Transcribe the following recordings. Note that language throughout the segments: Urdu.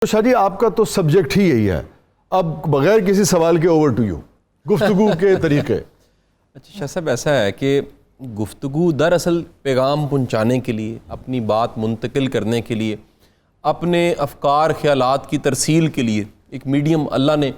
شاہ جی آپ کا تو سبجیکٹ ہی یہی ہے، اب بغیر کسی سوال کے اوور ٹو یو، گفتگو کے طریقے۔ اچھا شاہ صاحب، ایسا ہے کہ گفتگو دراصل پیغام پہنچانے کے لیے، اپنی بات منتقل کرنے کے لیے، اپنے افکار خیالات کی ترسیل کے لیے ایک میڈیم اللہ نے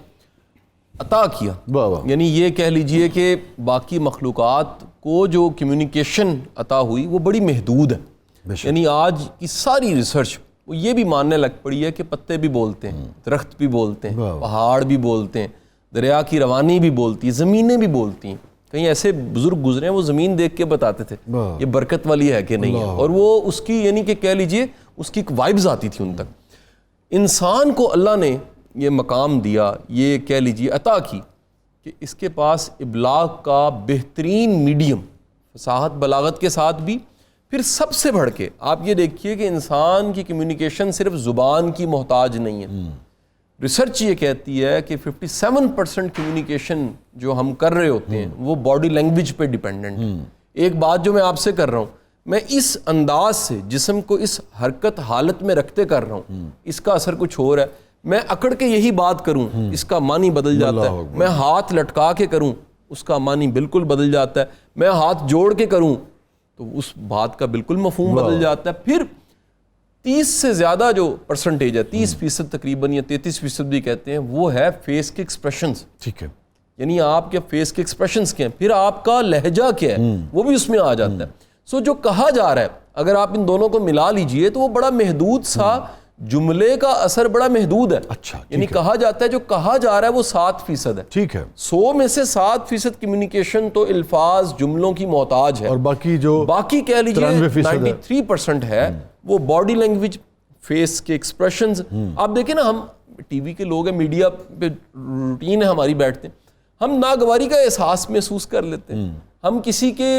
عطا کیا۔ واہ واہ۔ یعنی یہ کہہ لیجئے کہ باقی مخلوقات کو جو کمیونیکیشن عطا ہوئی وہ بڑی محدود ہے۔ یعنی آج کی ساری ریسرچ وہ یہ بھی ماننے لگ پڑی ہے کہ پتے بھی بولتے ہیں، درخت بھی بولتے ہیں، پہاڑ بھی بولتے ہیں، دریا کی روانی بھی بولتی ہے، زمینیں بھی بولتی ہیں۔ کہیں ایسے بزرگ گزرے ہیں وہ زمین دیکھ کے بتاتے تھے یہ برکت والی ہے کہ نہیں ہے، اور وہ اس کی یعنی کہ کہہ لیجئے اس کی ایک وائبز آتی تھی ان تک۔ انسان کو اللہ نے یہ مقام دیا، یہ کہہ لیجئے عطا کی کہ اس کے پاس ابلاغ کا بہترین میڈیم، فصاحت بلاغت کے ساتھ بھی، پھر سب سے بڑھ کے آپ یہ دیکھیے کہ انسان کی کمیونیکیشن صرف زبان کی محتاج نہیں ہے۔ ریسرچ یہ کہتی ہے کہ 57% کمیونیکیشن جو ہم کر رہے ہوتے ہیں وہ باڈی لینگویج پہ ڈیپینڈنٹ ہے۔ ایک بات جو میں آپ سے کر رہا ہوں، میں اس انداز سے جسم کو اس حرکت حالت میں رکھتے کر رہا ہوں، اس کا اثر کچھ اور ہے۔ میں اکڑ کے یہی بات کروں، اس کا معنی بدل جاتا ہے۔ میں ہاتھ لٹکا کے کروں، اس کا معنی بالکل بدل جاتا ہے۔ میں ہاتھ جوڑ کے کروں تو اس بات کا بالکل مفہوم بدل جاتا ہے۔ پھر 30 سے زیادہ جو پرسنٹیج ہے، 30% تقریباً یا 33% بھی کہتے ہیں، وہ ہے فیس کے ایکسپریشنز۔ ٹھیک ہے، یعنی آپ کے فیس کے ایکسپریشنز کیا ہیں، پھر آپ کا لہجہ کیا ہے وہ بھی اس میں آ جاتا ہے۔ سو جو کہا جا رہا ہے اگر آپ ان دونوں کو ملا لیجئے تو وہ بڑا محدود سا جملے کا اثر بڑا محدود ہے۔ اچھا، یعنی کہا جاتا ہے جو کہا جا رہا ہے وہ 7% ہے۔ ٹھیک ہے، 100 میں سے 7% کمیونیکیشن تو الفاظ جملوں کی محتاج ہے، اور باقی کہہ لیجیے 93% 93% ہے وہ باڈی لینگویج، فیس کے ایکسپریشنز۔ آپ دیکھیں نا، ہم ٹی وی کے لوگ ہیں، میڈیا پہ روٹین ہے ہماری، بیٹھتے ہیں، ہم ناگواری کا احساس محسوس کر لیتے ہیں۔ ہم کسی کے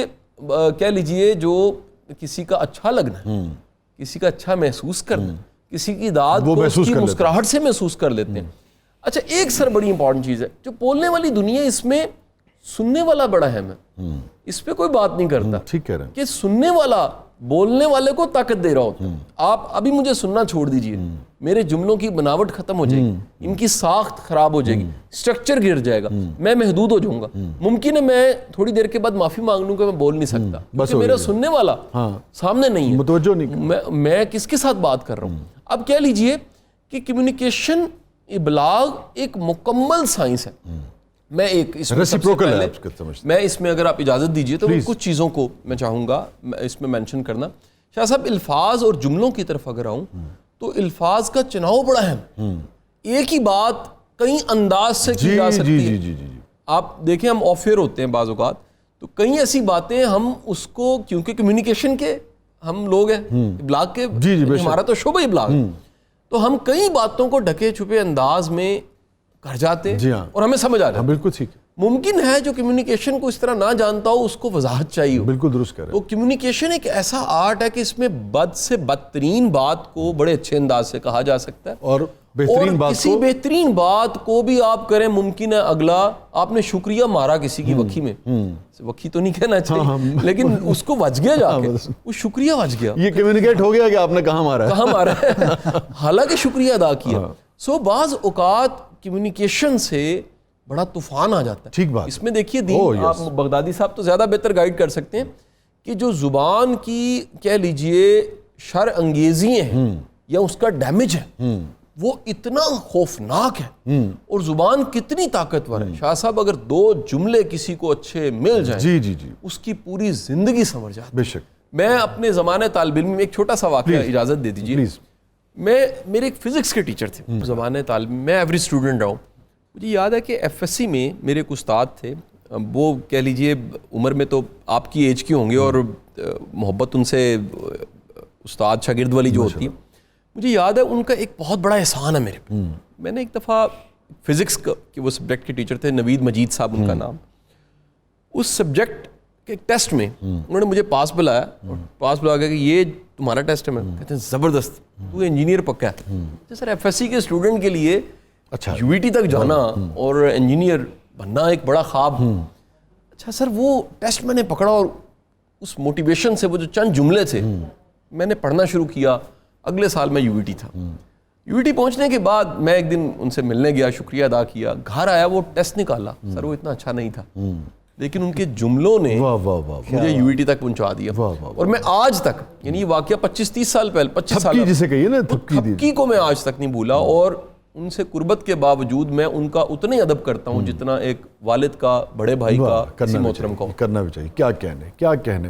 کہہ لیجئے جو کسی کا اچھا لگنا ہے، کسی کا اچھا محسوس کرنا، کسی کی داد کو اس کی مسکراہٹ سے محسوس کر لیتے ہیں۔ اچھا ایک سر بڑی امپورٹنٹ چیز ہے، جو بولنے والی دنیا اس میں سننے والا بڑا اہم ہے، اس پہ کوئی بات نہیں کرتا۔ ٹھیک کہہ رہے ہیں کہ سننے والا بولنے والے کو طاقت دے رہا ہوتا ہے۔ آپ ابھی مجھے سننا چھوڑ دیجئے، میرے جملوں کی بناوٹ ختم ہو جائے گی، ان کی ساخت خراب ہو جائے گی، سٹرکچر گر جائے گا، میں محدود ہو جاؤں گا۔ ممکن ہے میں تھوڑی دیر کے بعد معافی مانگ لوں کہ میں بول نہیں سکتا، کیونکہ میرا سننے والا سامنے نہیں ہے، متوجہ نہیں، میں کس کے ساتھ بات کر رہا ہوں۔ اب کہہ لیجئے کہ کمیونیکیشن ابلاغ ایک مکمل سائنس ہے۔ میں ایک میں اس میں اگر آپ اجازت دیجئے تو کچھ چیزوں کو میں چاہوں گا اس میں مینشن کرنا۔ شاہ صاحب، الفاظ اور جملوں کی طرف اگر آؤں تو الفاظ کا چناؤ بڑا اہم، ایک ہی بات کئی انداز سے کی جا سکتی ہے۔ آپ دیکھیں ہم آف ایئر ہوتے ہیں بعض اوقات، تو کئی ایسی باتیں ہم اس کو، کیونکہ کمیونیکیشن کے ہم لوگ ہیں، ابلاغ کے، ہمارا تو شعبہ ابلاغ ہے، تو ہم کئی باتوں کو ڈھکے چھپے انداز میں کر جاتے ہیں اور ہمیں سمجھ آ جاتا ہے۔ بالکل ٹھیک ہے۔ ممکن ہے جو کمیونیکیشن کو اس طرح نہ جانتا ہو اس کو وضاحت چاہیے ہو۔ بالکل درست کہہ رہے ہیں۔ تو کمیونیکیشن ایک ایسا آرٹ ہے کہ اس میں بد سے بدترین بات کو بڑے اچھے انداز سے کہا جا سکتا ہے، اور بہترین بات کسی بہترین بات کو بھی آپ کریں، ممکن ہے اگلا آپ نے شکریہ مارا کسی کی وکھی میں، وکھی تو نہیں کہنا چاہیے لیکن اس کو وج گیا، جا کے وہ شکریہ وج گیا، یہ کمیونیکیٹ ہو گیا کہ آپ نے کہاں مارا ہے حالانکہ شکریہ ادا کیا۔ سو بعض اوقات کمیونیکیشن سے بڑا طوفان آ جاتا ہے۔ ٹھیک بات۔ اس میں دیکھیے دین، آپ بغدادی صاحب تو زیادہ بہتر گائیڈ کر سکتے ہیں کہ جو زبان کی کہہ لیجئے شر انگیزی ہیں یا اس کا ڈیمیج ہے وہ اتنا خوفناک ہے، اور زبان کتنی طاقتور ہے۔ شاہ صاحب، اگر 2 جملے کسی کو اچھے مل جائیں اس کی پوری زندگی سنور جاتی ہے۔ بے شک۔ میں اپنے زمانے طالب علم میں ایک چھوٹا سا واقعہ اجازت دے دیجیے۔ میرے ایک فزکس کے ٹیچر تھے زمانے طالب، میں ایوریج اسٹوڈنٹ رہا ہوں۔ مجھے یاد ہے کہ ایف ایس سی میں میرے ایک استاد تھے، وہ کہہ لیجئے عمر میں تو آپ کی ایج کی ہوں گے، اور محبت ان سے استاد شاگرد والی جو ہوتی ہے، مجھے یاد ہے ان کا ایک بہت بڑا احسان ہے میرے پہ۔ میں نے ایک دفعہ فزکس کے وہ سبجیکٹ کے ٹیچر تھے، نوید مجید صاحب ان کا نام، اس سبجیکٹ کے ایک ٹیسٹ میں انہوں نے مجھے پاس بلایا، اور پاس بلا کے کہ یہ تمہارا ٹیسٹ ہے۔ میں کہتے ہیں زبردست، تو انجینئر پکا ہے۔ سر ایف ایس سی کے اسٹوڈنٹ کے لیے یو وی ٹی تک جانا اور انجینئر بننا ایک بڑا خواب۔ اچھا سر، وہ ٹیسٹ میں نے پکڑا اور اس موٹیویشن سے وہ جو چند جملے تھے میں نے پڑھنا شروع کیا۔ اگلے سال میں یو وی ٹی تھا، UET پہنچنے کے بعد میں ایک دن ان سے ملنے گیا, شکریہ ادا کیا, گھر آیا, وہ ٹیسٹ نکالا, سر وہ اتنا اچھا نہیں تھا, لیکن ان کے جملوں نے مجھے UET تک پہنچا دیا. اور میں آج تک, یعنی یہ واقعہ 25-30 سال پہلے, 25 سال جسے کہیے نا تھپکی کو میں آج تک نہیں بھولا, اور ان سے قربت کے باوجود میں ان کا اتنا ہی ادب کرتا ہوں جتنا ایک والد کا, بڑے بھائی کا, کسی محترم کا کرنا بھی چاہیے. کیا کہنے